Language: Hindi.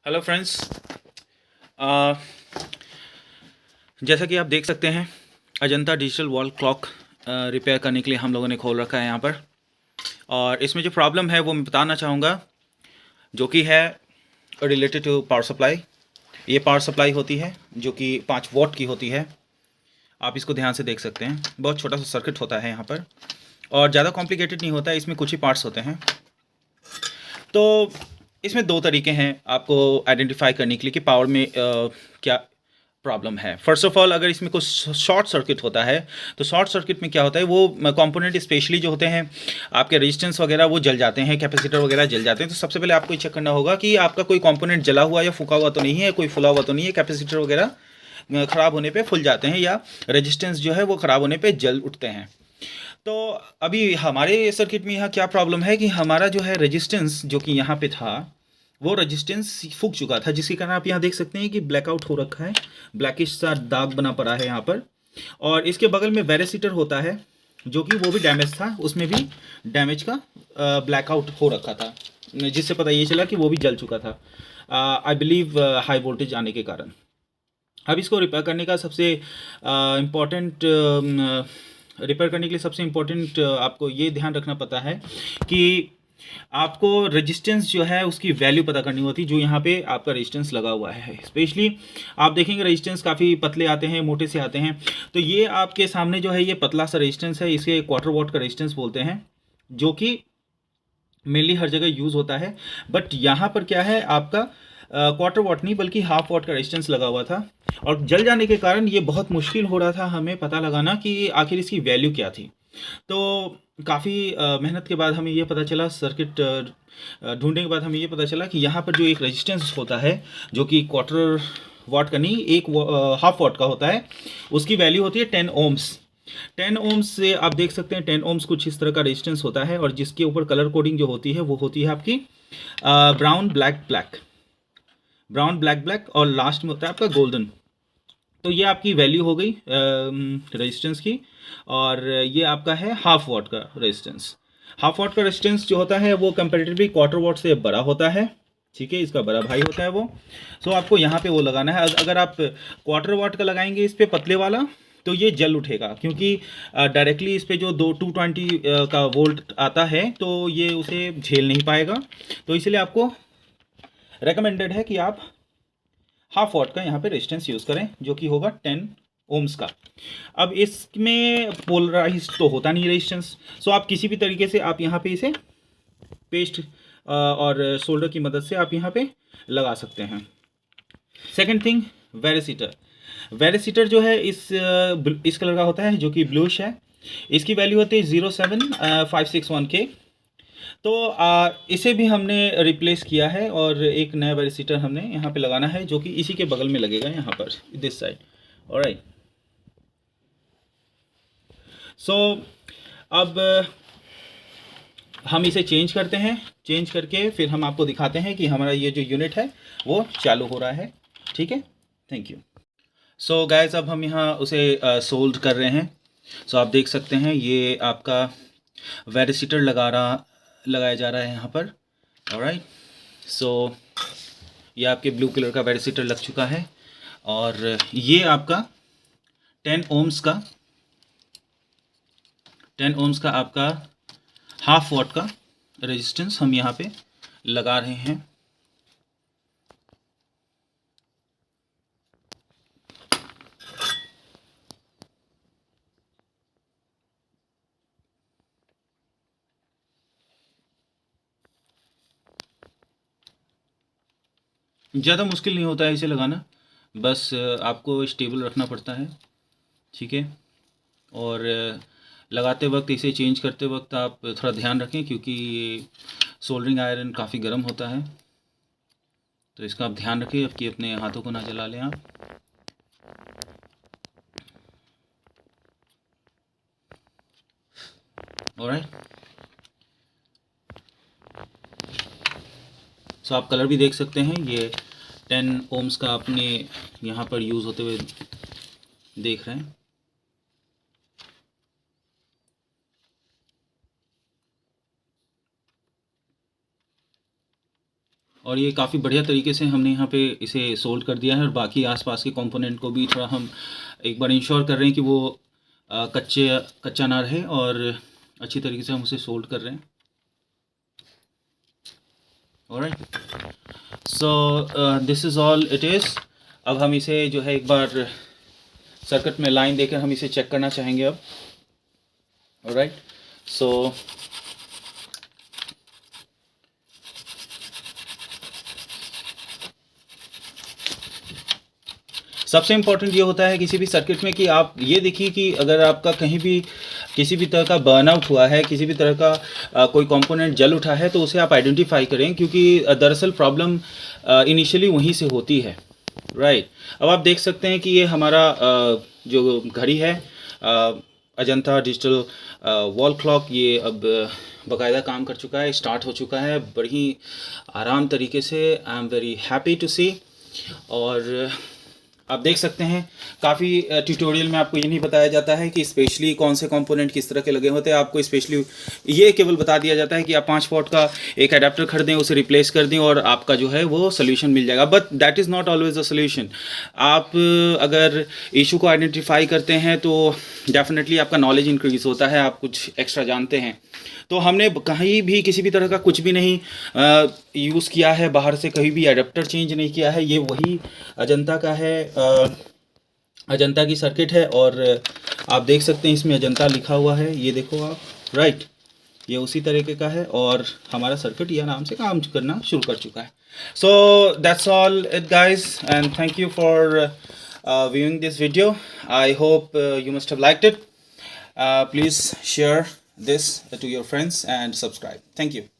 Hello friends. जैसा कि आप देख सकते हैं, Ajanta digital wall clock repair करने के लिए हम लोगों ने खोल रखा है यहाँ पर। और इसमें जो प्रॉब्लम है वो मैं बताना चाहूँगा, जो कि है रिलेटेड टू पावर सप्लाई। ये पावर सप्लाई होती है जो कि 5 वॉट की होती है। आप इसको ध्यान से देख सकते हैं, बहुत छोटा सा सर्किट होता है यहाँ पर और ज़्यादा कॉम्प्लिकेटेड नहीं होता है। इसमें कुछ ही पार्ट्स होते हैं। तो इसमें दो तरीके हैं आपको आइडेंटिफाई करने के लिए कि पावर में क्या प्रॉब्लम है। फर्स्ट ऑफ ऑल, अगर इसमें कुछ शॉर्ट सर्किट होता है तो शॉर्ट सर्किट में क्या होता है, वो कंपोनेंट स्पेशली जो होते हैं आपके रेजिस्टेंस वगैरह वो जल जाते हैं, कैपेसिटर वगैरह जल जाते हैं। तो सबसे पहले आपको चेक करना होगा कि आपका कोई कंपोनेंट जला हुआ या फूका हुआ तो नहीं है, कोई फुला हुआ तो नहीं है। कैपेसिटर वगैरह ख़राब होने पे फूल जाते हैं या रेजिस्टेंस जो है वो ख़राब होने पे जल उठते हैं। तो अभी हमारे सर्किट में यहाँ क्या प्रॉब्लम है कि हमारा जो है रेजिस्टेंस जो कि यहाँ पे था वो रेजिस्टेंस फूक चुका था, जिसके कारण आप यहाँ देख सकते हैं कि ब्लैकआउट हो रखा है, ब्लैकिश सा दाग बना पड़ा है यहाँ पर। और इसके बगल में वेरेसिटर होता है जो कि वो भी डैमेज था, उसमें भी डैमेज का ब्लैकआउट हो रखा था, जिससे पता ये चला कि वो भी जल चुका था, आई बिलीव हाई वोल्टेज आने के कारण। अब इसको रिपेयर करने का सबसे इम्पॉर्टेंट रिपेयर करने के लिए सबसे इम्पोर्टेंट आपको ये ध्यान रखना पड़ता है कि आपको रेजिस्टेंस जो है उसकी वैल्यू पता करनी होती है, जो यहाँ पे आपका रेजिस्टेंस लगा हुआ है। स्पेशली आप देखेंगे रेजिस्टेंस काफ़ी पतले आते हैं, मोटे से आते हैं। तो ये आपके सामने जो है ये पतला सा रेजिस्टेंस है, इसे क्वार्टर वॉट का रेजिस्टेंस बोलते हैं, जो कि मेनली हर जगह यूज़ होता है। बट यहाँ पर क्या है, आपका क्वार्टर वॉट नहीं बल्कि हाफ वॉट का रेजिस्टेंस लगा हुआ था और जल जाने के कारण ये बहुत मुश्किल हो रहा था हमें पता लगाना कि आखिर इसकी वैल्यू क्या थी। तो काफ़ी मेहनत के बाद हमें ये पता चला, सर्किट ढूंढने के बाद हमें ये पता चला कि यहाँ पर जो एक रेजिस्टेंस होता है जो कि क्वार्टर वॉट का नहीं, एक हाफ वॉट का होता है, उसकी वैल्यू होती है 10 ओम्स। 10 ओम्स से आप देख सकते हैं 10 ओम्स कुछ इस तरह का रेजिस्टेंस होता है और जिसके ऊपर कलर कोडिंग जो होती है वो होती है आपकी brown black black, brown black black, और लास्ट में होता है आपका गोल्डन। तो ये आपकी वैल्यू हो गई रेजिस्टेंस की। और ये आपका है हाफ वॉट का रेजिस्टेंस। हाफ वॉट का रेजिस्टेंस जो होता है वो कंपेरेटिवली क्वार्टर वॉट से बड़ा होता है, ठीक है, इसका बड़ा भाई होता है वो। सो आपको यहाँ पे वो लगाना है। अगर आप क्वार्टर वॉट का लगाएंगे इस पे पतले वाला तो ये जल उठेगा, क्योंकि डायरेक्टली इस पे जो 220 का वोल्ट आता है तो ये उसे झेल नहीं पाएगा। तो इसलिए आपको रेकमेंडेड है कि आप हाफ वॉट का यहाँ पे रेजिस्टेंस यूज़ करें, जो कि होगा 10 ओम्स का। अब इसमें पोलराइज तो होता नहीं रेजिस्टेंस, सो आप किसी भी तरीके से आप यहाँ पे इसे पेस्ट और सोल्डर की मदद से आप यहाँ पे लगा सकते हैं। Second thing, वेरेसिटर। वेरेसिटर जो है इस कलर का होता है जो कि ब्लूश है। इसकी वैल्यू होती है 07561K। तो इसे भी हमने रिप्लेस किया है और एक नया वेरिसीटर हमने यहाँ पे लगाना है जो कि इसी के बगल में लगेगा, यहाँ पर दिस साइड। ऑलराइट। सो अब हम इसे चेंज करते हैं, चेंज करके फिर हम आपको दिखाते हैं कि हमारा ये जो यूनिट है वो चालू हो रहा है। ठीक है, थैंक यू। सो गाइस, अब हम यहाँ उसे सोल्ड कर रहे हैं। सो आप देख सकते हैं ये आपका वेरिसीटर लगाया जा रहा है यहाँ पर। ऑलराइट। सो ये आपके ब्लू कलर का वेरिसीटर लग चुका है और ये आपका 10 ओम्स का आपका हाफ वॉट का रेजिस्टेंस हम यहाँ पे लगा रहे हैं। ज़्यादा मुश्किल नहीं होता है इसे लगाना, बस आपको स्टेबल रखना पड़ता है, ठीक है। और लगाते वक्त, इसे चेंज करते वक्त आप थोड़ा ध्यान रखें, क्योंकि सोल्डरिंग आयरन काफ़ी गर्म होता है, तो इसका आप ध्यान रखें कि अपने हाथों को ना जला लें आप। ऑलराइट। सो आप कलर भी देख सकते हैं, ये 10 ओम्स का अपने यहाँ पर यूज़ होते हुए देख रहे हैं। और ये काफ़ी बढ़िया तरीके से हमने यहाँ पे इसे सोल्ड कर दिया है, और बाकी आसपास के कंपोनेंट को भी थोड़ा हम एक बार इंश्योर कर रहे हैं कि वो कच्चा ना रहे, और अच्छी तरीके से हम उसे सोल्ड कर रहे हैं। Alright, so this is all it is. अब हम इसे जो है एक बार सर्किट में लाइन देकर हम इसे चेक करना चाहेंगे अब। ऑलराइट, सो सबसे इम्पोर्टेंट ये होता है किसी भी सर्किट में कि आप ये देखिए कि अगर आपका कहीं भी किसी भी तरह का बर्नआउट हुआ है, किसी भी तरह का कोई कंपोनेंट जल उठा है, तो उसे आप आइडेंटिफाई करें, क्योंकि दरअसल प्रॉब्लम इनिशियली वहीं से होती है। राइट, अब आप देख सकते हैं कि ये हमारा जो घड़ी है अजंता डिजिटल वॉल क्लॉक, ये अब बाकायदा काम कर चुका है, स्टार्ट हो चुका है बड़ी आराम तरीके से। I am very happy to see. और आप देख सकते हैं काफ़ी ट्यूटोरियल में आपको ये नहीं बताया जाता है कि स्पेशली कौन से कंपोनेंट किस तरह के लगे होते हैं। आपको स्पेशली ये केवल बता दिया जाता है कि आप 5 वॉट का एक अडेप्टर खरीदें, उसे रिप्लेस कर दें और आपका जो है वो सोल्यूशन मिल जाएगा। But that is not always the solution. आप अगर इशू को आइडेंटिफाई करते हैं तो डेफिनेटली आपका नॉलेज इंक्रीज होता है, आप कुछ एक्स्ट्रा जानते हैं। तो हमने कहीं भी किसी भी तरह का कुछ भी नहीं यूज़ किया है, बाहर से कहीं भी एडाप्टर चेंज नहीं किया है। ये वही अजंता का है, अजंता की सर्किट है, और आप देख सकते हैं इसमें अजंता लिखा हुआ है, ये देखो आप। राइट, ये उसी तरीके का है, और हमारा सर्किट ये नाम से काम करना शुरू कर चुका है। So that's all it guys, and thank you for viewing this video. I hope you must have liked it. Please share this to your friends and subscribe. Thank you.